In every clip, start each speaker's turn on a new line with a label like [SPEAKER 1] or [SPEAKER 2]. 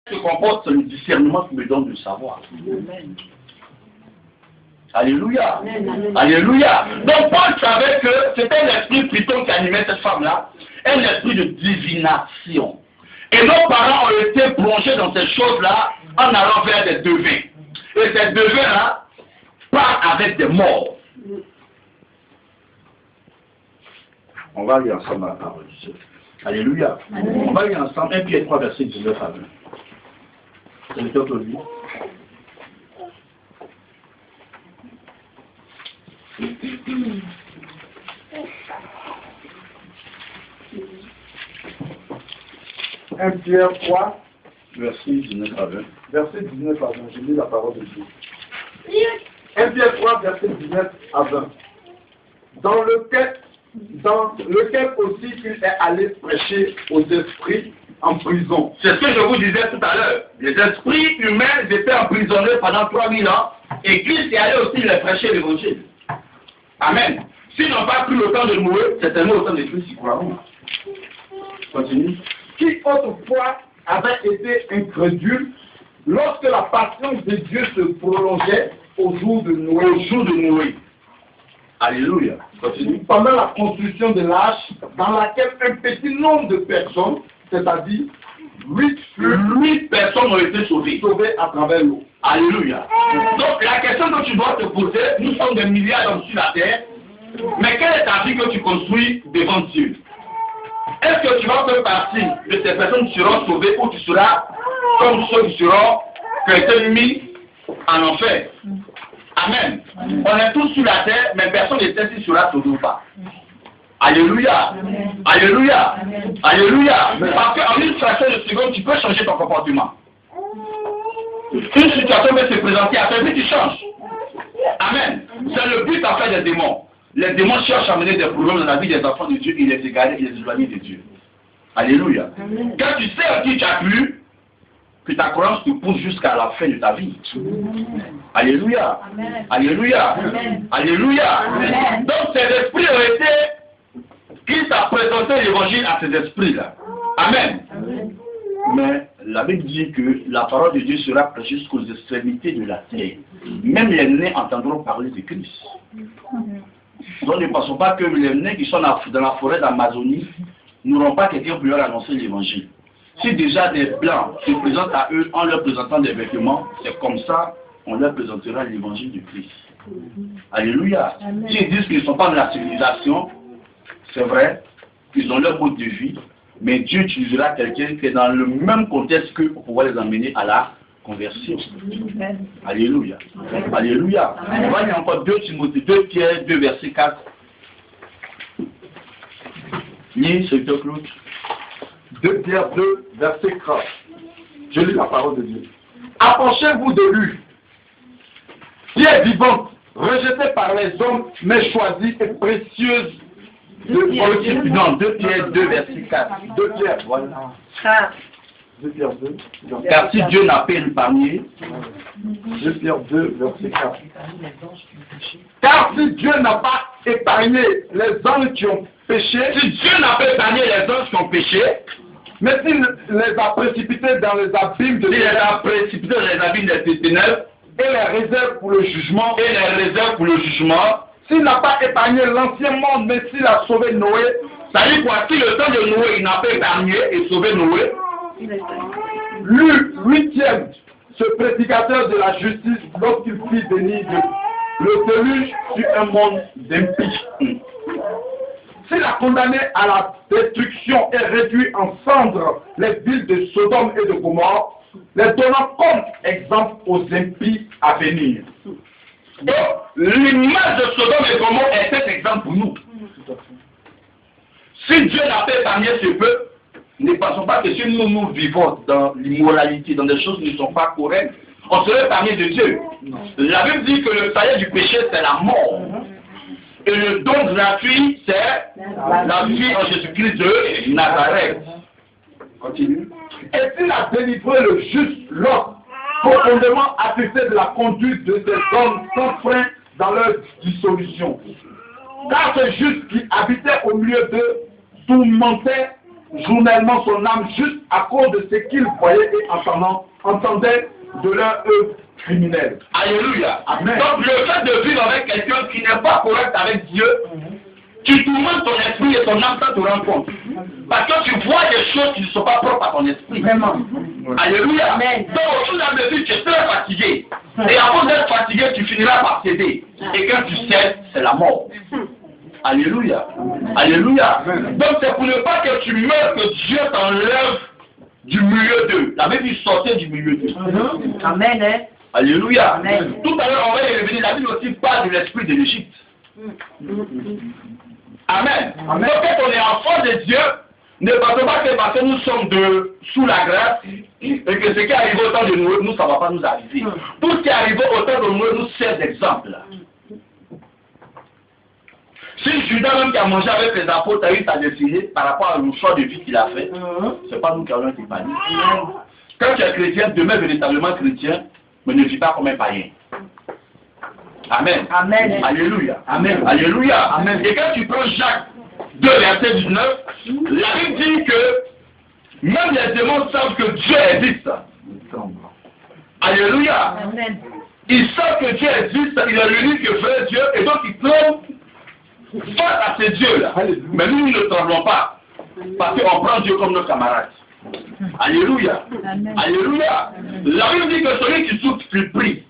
[SPEAKER 1] se comporte, c'est le discernement qui me donne de savoir. Amen. Alléluia. Amen. Alléluia. Donc Paul savait que c'était l'esprit Python qui animait cette femme-là, un esprit de divination. Et nos parents ont été plongés dans ces choses-là en allant vers des devins. Et ces devins-là partent avec des morts. On va lire ensemble la parole de Dieu. Alléluia. Amen. On va lire ensemble 1 Pierre 3, verset 19 à 20. C'est le temps aujourd'hui.
[SPEAKER 2] Un Pierre 3,
[SPEAKER 1] verset 19 à 20.
[SPEAKER 2] Verset 19 à 20. Je lis la parole de Dieu. 1 Pierre 3, verset 19 à 20. Dans lequel aussi il est allé prêcher aux esprits en prison.
[SPEAKER 1] C'est ce que je vous disais tout à l'heure. Les esprits humains étaient emprisonnés pendant 3000 ans et Christ est allé aussi les prêcher l'évangile. Amen. S'ils n'ont pas pris le temps de mourir, certainement au temps de Christ, ils croiront. Continue.
[SPEAKER 2] Qui autrefois avait été incrédule lorsque la patience de Dieu se prolongeait au jour de Noé.
[SPEAKER 1] Au jour de Noé. Alléluia.
[SPEAKER 2] Continue. Pendant la construction de l'arche, dans laquelle un petit nombre de personnes, c'est-à-dire 8
[SPEAKER 1] personnes ont été sauvées
[SPEAKER 2] à travers l'eau.
[SPEAKER 1] Alléluia. Donc la question que tu dois te poser, nous sommes des milliards d'hommes sur la terre, mais quelle est ta vie que tu construis devant Dieu? Est-ce que tu vas faire partie de ces personnes qui seront sauvées ou tu seras comme ceux qui seront mis en enfer? Amen. On est tous sur la terre, mais personne ne sait s'il sera sauvé ou pas. Alléluia. Amen. Alléluia. Amen. Alléluia. Parce qu'en une fraction de seconde, tu peux changer ton comportement. Une situation peut se présenter, après puis tu changes. Amen. C'est le but en fait des démons. Les démons cherchent à mener des problèmes dans la vie des enfants de Dieu et les égarer et les éloigner de Dieu. Alléluia. Amen. Quand tu sais à qui tu as plu, que ta croyance te pousse jusqu'à la fin de ta vie. Amen. Alléluia. Amen. Alléluia. Amen. Alléluia. Amen. Donc ces esprits ont été... Christ a présenté l'évangile à ces esprits-là. Amen. Amen. Mais la Bible dit que la parole de Dieu sera prêchée jusqu'aux extrémités de la terre. Même les nés entendront parler de Christ. Donc ne pensons pas que les nés qui sont dans la forêt d'Amazonie n'auront pas quelqu'un pour leur annoncer l'évangile. Si déjà des blancs se présentent à eux en leur présentant des vêtements, c'est comme ça on leur présentera l'évangile de Christ. Alléluia. S'ils disent qu'ils ne sont pas de la civilisation, c'est vrai, ils ont leur mode de vie, mais Dieu utilisera quelqu'un qui est dans le même contexte qu'eux pour pouvoir les amener à la conversion. Amen. Alléluia. Amen. Alléluia. Amen. On va lire encore 2 Pierre 2, verset 4. Lis, c'est Claude.
[SPEAKER 2] 2 Pierre 2, verset 4. Je lis la parole de Dieu. Approchez-vous de lui, pierre vivante, rejetée par les hommes, mais choisie et précieuse.
[SPEAKER 1] 2 Pierre 2, verset 4.
[SPEAKER 2] 2 Pierre, voilà. 2 Pierre 2.
[SPEAKER 1] Car si Dieu n'a pas épargné.
[SPEAKER 2] 2 Pierre 2, verset 4. Car si Dieu n'a pas épargné les anges qui ont péché,
[SPEAKER 1] si Dieu n'a pas épargné les anges qui ont péché,
[SPEAKER 2] mais s'il les a précipités dans les abîmes de
[SPEAKER 1] des ténèbres,
[SPEAKER 2] et les réserve pour le jugement,
[SPEAKER 1] s'il n'a pas épargné l'ancien monde, mais s'il a sauvé Noé, ça dit quoi? Si le temps de Noé, il n'a pas épargné et sauvé Noé,
[SPEAKER 2] lui, 8e, ce prédicateur de la justice, lorsqu'il fit venir le déluge sur un monde d'impies. S'il a condamné à la destruction et réduit en cendres les villes de Sodome et de Gomorrhe, les donnant comme exemple aux impies à venir.
[SPEAKER 1] Donc, l'image de Sodome et Gomorrhe est cet exemple pour nous. Si Dieu n'a pas épargné ce peuple, ne pensons pas que si nous vivons dans l'immoralité, dans des choses qui ne sont pas correctes, on serait épargné de Dieu. La Bible dit que le salaire du péché, c'est la mort. Et le don gratuit, c'est la vie en Jésus-Christ de Nazareth. Continue.
[SPEAKER 2] Et s'il a délivré le juste Lot, profondément attristé de la conduite de ces hommes sans frein dans leur dissolution. Car ce juste qui habitait au milieu d'eux tourmentait journellement son âme juste à cause de ce qu'ils voyaient et entendaient de leur œuvre criminelle.
[SPEAKER 1] Alléluia.
[SPEAKER 2] Amen.
[SPEAKER 1] Donc le fait de vivre avec quelqu'un qui n'est pas correct avec Dieu, tu tourmentes ton esprit et ton âme sans te rendre compte. Parce que tu vois des choses qui ne sont pas propres à ton esprit.
[SPEAKER 3] Vraiment.
[SPEAKER 1] Alléluia.
[SPEAKER 3] Amen.
[SPEAKER 1] Donc au fur et à mesure, tu es très fatigué. Et avant d'être fatigué, tu finiras par céder. Et quand tu cèdes, c'est la mort. Alléluia. Alléluia. Donc c'est pour ne pas que tu meurs que Dieu t'enlève du milieu d'eux. La Bible dit sortir du milieu d'eux.
[SPEAKER 3] Amen. Hein?
[SPEAKER 1] Alléluia.
[SPEAKER 3] Amen.
[SPEAKER 1] Tout à l'heure, on va y revenir. La Bible aussi parle de l'esprit de l'Égypte. Amen.
[SPEAKER 2] Amen.
[SPEAKER 1] Donc quand on est enfant de Dieu, ne pensons pas que parce que nous sommes sous la grâce et que ce qui arrive au temps de nous, ça ne va pas nous arriver. Tout ce qui arrive au temps de nous sert d'exemple. Si Judas même qui a mangé avec les apôtres a eu sa destinée par rapport au choix de vie qu'il a fait, c'est pas nous qui avons été bannis. Quand tu es chrétien, demeure véritablement chrétien, mais ne vis pas comme un païen. Amen.
[SPEAKER 3] Amen.
[SPEAKER 1] Alléluia.
[SPEAKER 2] Amen.
[SPEAKER 1] Alléluia.
[SPEAKER 2] Amen.
[SPEAKER 1] Et quand tu prends Jacques 2, verset 19, la Bible dit que même les démons savent que Dieu existe. Alléluia.
[SPEAKER 3] Amen.
[SPEAKER 1] Ils savent que Dieu existe, il est l'unique vrai Dieu, et donc ils tremblent face à ces dieux-là. Mais nous, nous ne tremblons pas, parce qu'on prend Dieu comme notre camarade. Alléluia.
[SPEAKER 3] Amen.
[SPEAKER 1] Alléluia. La Bible dit que celui qui souffre, il prie.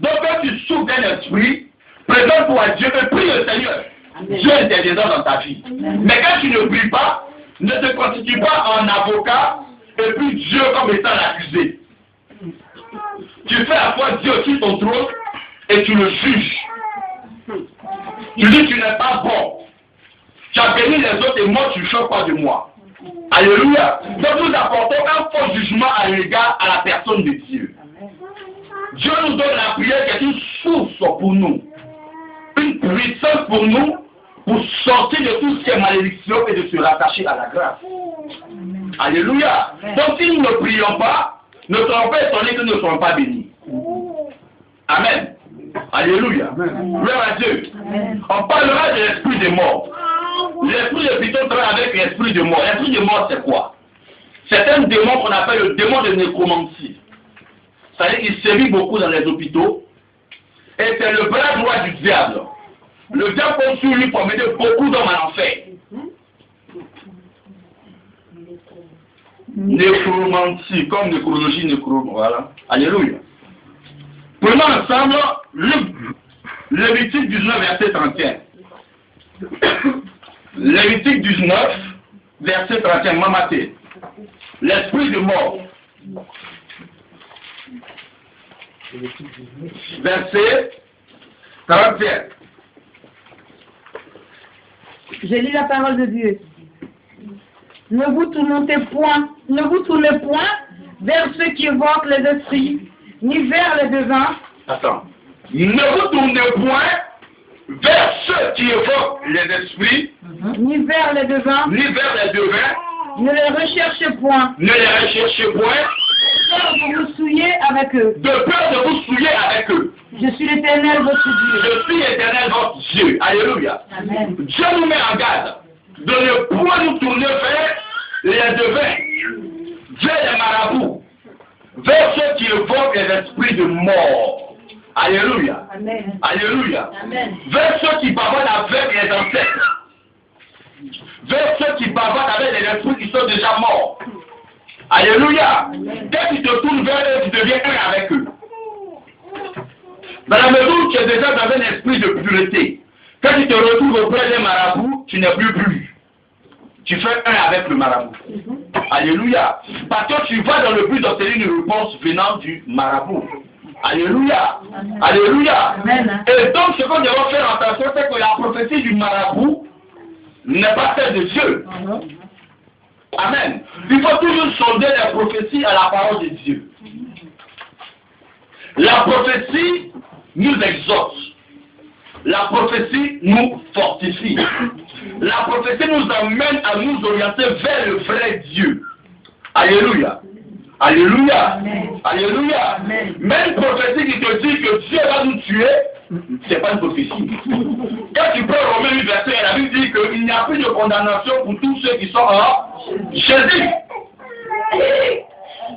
[SPEAKER 1] Donc quand tu souffres d'un esprit, présente-toi à Dieu et prie le Seigneur. Dieu interviendra dans ta vie. Mais quand tu ne pries pas, ne te constitue pas en avocat et puis Dieu comme étant l'accusé. Tu fais à toi Dieu sur ton trône et tu le juges. Tu dis tu n'es pas bon. Tu as béni les autres et moi tu ne changes pas de moi. Alléluia. Donc nous apportons un faux jugement à l'égard à la personne de Dieu. Dieu nous donne la prière qui est une source pour nous. Une puissance pour nous pour sortir de tout ce qui est malédiction et de se rattacher à la grâce. Alléluia. Donc si nous ne prions pas, ne soyons pas étonnés que nous ne soyons pas bénis. Amen. Alléluia. Gloire à Dieu. On parlera de l'esprit de mort. L'esprit de Python travaille avec l'esprit de mort. L'esprit de mort, c'est quoi? C'est un démon qu'on appelle le démon de nécromancie. C'est-à-dire qu'il sévit beaucoup dans les hôpitaux. Et c'est le bras droit du diable. Le diable compte sur lui pour mener beaucoup d'hommes à l'enfer. Nécromancie, comme nécrologie, voilà. Alléluia. Prenons ensemble Lévitique 19, verset 31. Lévitique 19, verset 31, Mamaté. L'esprit de mort. Verset 31.
[SPEAKER 3] Je lis la parole de Dieu. Ne vous tournez point vers ceux qui évoquent les esprits, ni vers les devins.
[SPEAKER 1] Attends. Ne vous tournez point vers ceux qui évoquent les esprits,
[SPEAKER 3] Ni vers les devins.
[SPEAKER 1] ni vers les devins.
[SPEAKER 3] Ne les recherchez point.
[SPEAKER 1] Ne les recherchez point,
[SPEAKER 3] De peur de vous souiller avec eux.
[SPEAKER 1] de peur de vous souiller avec eux.
[SPEAKER 3] Je suis l'Éternel, votre Dieu.
[SPEAKER 1] Je suis l'Éternel votre Dieu. Alléluia.
[SPEAKER 3] Amen.
[SPEAKER 1] Dieu nous met en garde de ne point nous tourner vers les devins, vers les marabouts, vers ceux qui évoquent les esprits de mort. Alléluia.
[SPEAKER 3] Amen.
[SPEAKER 1] Alléluia.
[SPEAKER 3] Amen.
[SPEAKER 1] Vers ceux qui bavardent avec les ancêtres. Vers ceux qui bavardent avec les esprits qui sont déjà morts. Alléluia. Dès que tu te tournes vers eux, tu deviens un avec eux. Dans la mesure où tu es déjà dans un esprit de pureté, quand tu te retrouves auprès d'un marabout, tu n'es plus pur. Tu fais un avec le marabout. Alléluia. Parce que tu vas dans le but d'obtenir une réponse venant du marabout. Alléluia. Alléluia.
[SPEAKER 3] Amen.
[SPEAKER 1] Et donc ce qu'on doit faire attention, c'est que la prophétie du marabout n'est pas celle de Dieu. Amen. Il faut toujours sonder les prophéties à la parole de Dieu. La prophétie nous exhorte. La prophétie nous fortifie. La prophétie nous amène à nous orienter vers le vrai Dieu. Alléluia. Alléluia.
[SPEAKER 3] Amen.
[SPEAKER 1] Alléluia.
[SPEAKER 3] Amen.
[SPEAKER 1] Même prophétie qui te dit que Dieu va nous tuer C'est pas une prophétie. Quand tu prends Romains 8, verset 1, la Bible dit qu'il n'y a plus de condamnation pour tous ceux qui sont en Jésus.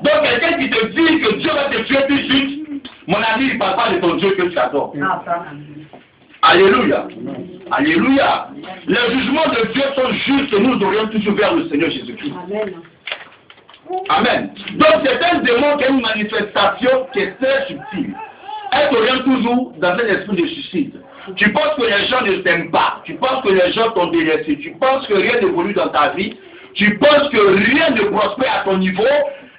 [SPEAKER 1] Donc quelqu'un qui te dit que Dieu va te tuer tout de suite, mon ami, il ne parle pas de ton Dieu que tu adores. Alléluia. Alléluia. Les jugements de Dieu sont justes et nous orientons toujours vers le Seigneur Jésus-Christ. Amen. Amen. Donc c'est un démon qui a une manifestation qui est très subtile. Elle t'oriente toujours dans un esprit de suicide. Tu penses que les gens ne t'aiment pas. Tu penses que les gens t'ont délaissé. Tu penses que rien n'évolue dans ta vie. Tu penses que rien ne prospère à ton niveau.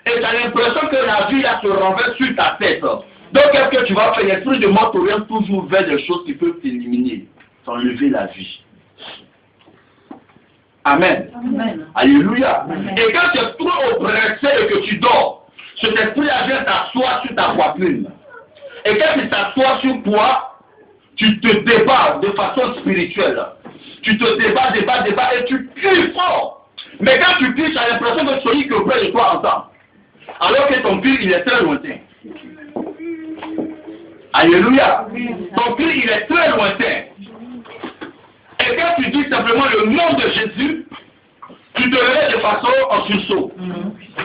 [SPEAKER 1] Et tu as l'impression que la vie là, se renverse sur ta tête. Donc qu'est-ce que tu vas faire? L'esprit de mort t'oriente toujours vers des choses qui peuvent t'éliminer, t'enlever la vie. Amen. Amen. Alléluia. Amen. Et quand tu es trop oppressé et que tu dors, cet esprit-là vient t'asseoir sur ta poitrine. Et quand il s'assoit sur toi, tu te débats de façon spirituelle. Tu te débats et tu cries fort. Mais quand tu cries, tu as l'impression que celui qui est auprès de toi entend. Alors que ton cri, il est très lointain. Alléluia. Ton cri, il est très lointain. Et quand tu dis simplement le nom de Jésus, tu te réveilles de façon en sursaut,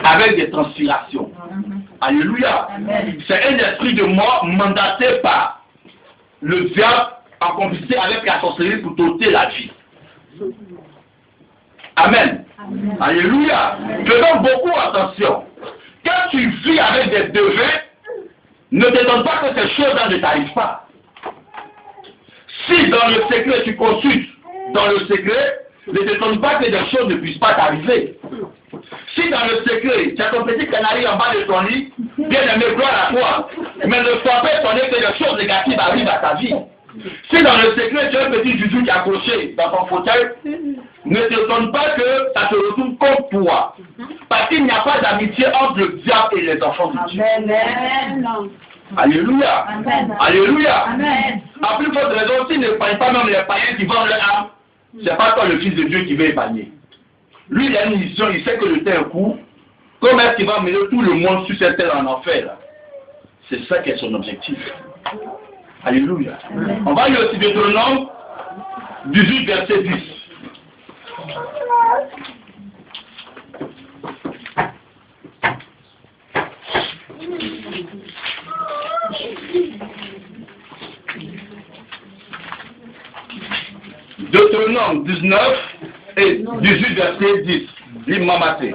[SPEAKER 1] avec des transpirations. Alléluia. C'est un esprit de mort mandaté par le diable en complicité avec la sorcellerie pour t'ôter la vie. Amen. Alléluia. Faisons beaucoup attention. Quand tu vis avec des devins, ne t'étonne pas que ces choses-là ne t'arrivent pas. Si dans le secret tu consultes dans le secret, ne t'étonne pas que des choses ne puissent pas t'arriver. Si dans le secret, tu as ton petit canari en bas de ton lit, bien aimé, gloire à toi, mais ne sois pas étonné que des choses négatives arrivent à ta vie. Si dans le secret, tu as un petit joujou qui est accroché dans ton fauteuil, ne t'étonne pas que ça se retourne contre toi. Parce qu'il n'y a pas d'amitié entre le diable et les enfants de Dieu. Amen. Alléluia. Amen. Alléluia. Amen. À plus forte raison, s'il n'épargne pas même les païens qui vendent leur âme, c'est pas toi le Fils de Dieu qui veut épargner. Lui, il a une mission, il sait que le temps est court. Comment est-ce qu'il va mener tout le monde sur cette terre en enfer? C'est ça qui est son objectif. Alléluia. Amen. On va lire aussi Deutéronome 18, verset 10. Deutéronome 19 et 18, verset 10. Lis-moi maté.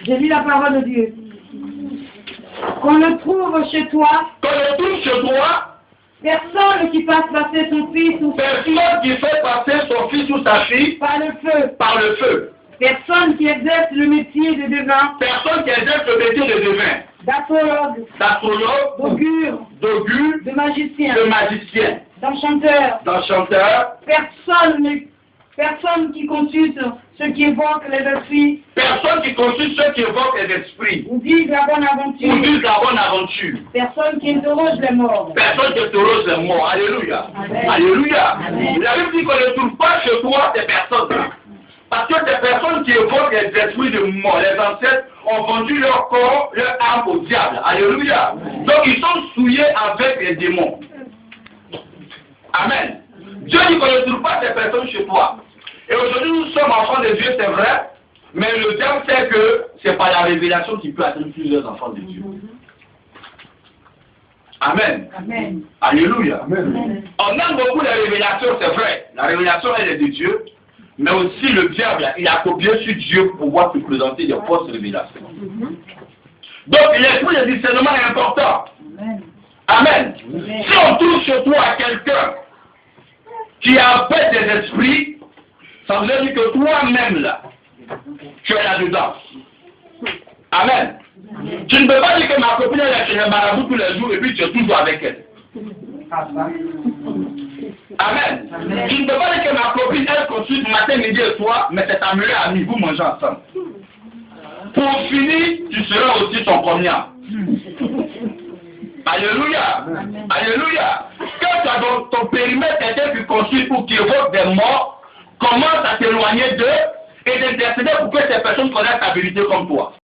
[SPEAKER 3] J'ai lu la parole de Dieu. Qu'on le trouve chez toi.
[SPEAKER 1] Qu'on le trouve chez toi.
[SPEAKER 3] Personne qui fasse passer son fils ou
[SPEAKER 1] personne qui fait passer son fils ou sa fille
[SPEAKER 3] par le feu.
[SPEAKER 1] Par le feu.
[SPEAKER 3] Personne qui exerce le métier de devin.
[SPEAKER 1] Personne qui exerce le métier de devin.
[SPEAKER 3] D'astrologue.
[SPEAKER 1] D'astrologue.
[SPEAKER 3] D'augure.
[SPEAKER 1] D'augure.
[SPEAKER 3] De magicien.
[SPEAKER 1] De magicien.
[SPEAKER 3] D'enchanteur.
[SPEAKER 1] D'enchanteur.
[SPEAKER 3] Personne qui consulte ceux qui évoquent les esprits.
[SPEAKER 1] Personne qui consulte ceux qui évoquent les esprits.
[SPEAKER 3] Ou disent la bonne aventure.
[SPEAKER 1] Ou disent la bonne aventure.
[SPEAKER 3] Personne qui interroge les morts.
[SPEAKER 1] Personne qui interroge les morts. Alléluia. Amen. Alléluia. Amen. La Bible dit qu'on ne trouve pas chez toi ces personnes-là. Parce que ces personnes qui évoquent les esprits de mort, les ancêtres, ont vendu leur corps, leur âme au diable. Alléluia. Donc ils sont souillés avec les démons. Amen. Dieu dit qu'on ne trouve pas ces personnes chez toi. Et aujourd'hui, nous sommes enfants de Dieu, c'est vrai, mais le diable sait que c'est par la révélation qu'il peut atteindre plusieurs enfants de Dieu. Amen. Amen. Alléluia. Amen. On aime beaucoup les révélations, c'est vrai. La révélation, elle est de Dieu, mais aussi le diable, il a copié sur Dieu pour pouvoir te présenter des fausses révélations. Donc, l'esprit de discernement est important. Amen. Amen. Si on trouve chez toi quelqu'un qui a fait des esprits, ça veut dire que toi-même là, tu es là-dedans. Amen. Amen. Tu ne peux pas dire que ma copine elle est chez les marabouts tous les jours et puis tu es toujours avec elle. Amen. Amen. Tu ne peux pas dire que ma copine elle consulte matin, midi et soir, mais c'est ta meilleure amie, vous mangez ensemble. Pour finir, tu seras aussi son cognat. Alléluia. Amen. Alléluia. tu as dans ton périmètre quelqu'un qui construit ou qui évoque des morts, commence à t'éloigner d'eux et d'intercéder pour que ces personnes connaissent ta vérité comme toi.